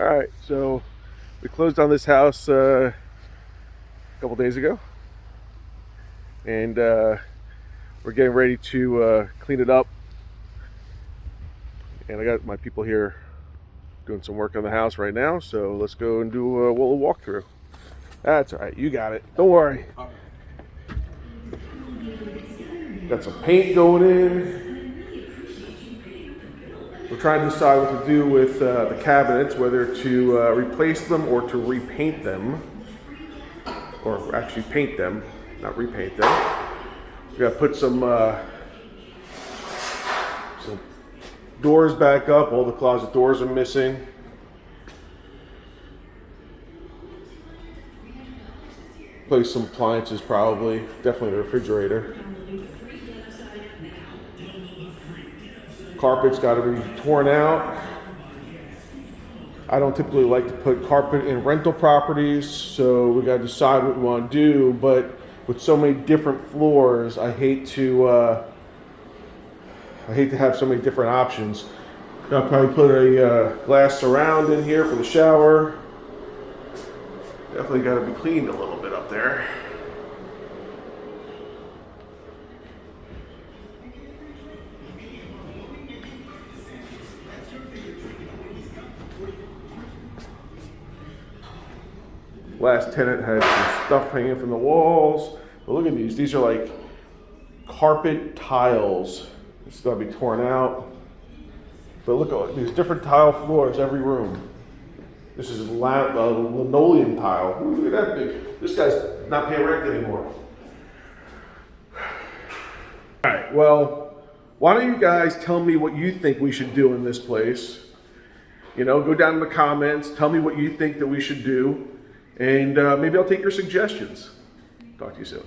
All right, so we closed on this house a couple days ago, and we're getting ready to clean it up. And I got my people here doing some work on the house right now, so let's go and do a little walkthrough. That's all right, you got it. Don't worry. Got some paint going in. We're trying to decide what to do with the cabinets, whether to replace them or to repaint them, or actually paint them, not repaint them. We got to put some doors back up. All the closet doors are missing. Place some appliances, probably, definitely the refrigerator. Carpet's got to be torn out. I don't typically like to put carpet in rental properties, so we got to decide what we want to do. But with so many different floors, I hate to have so many different options. I'll probably put a glass surround in here for the shower. Definitely got to be cleaned a little bit up there. Last tenant had some stuff hanging from the walls. But look at these. These are like carpet tiles. It's got to be torn out. But look at these different tile floors, every room. This is a linoleum tile. Ooh, look at that big. This guy's not paying rent anymore. All right, well, why don't you guys tell me what you think we should do in this place? You know, go down in the comments, tell me what you think that we should do, and maybe I'll take your suggestions. Talk to you soon.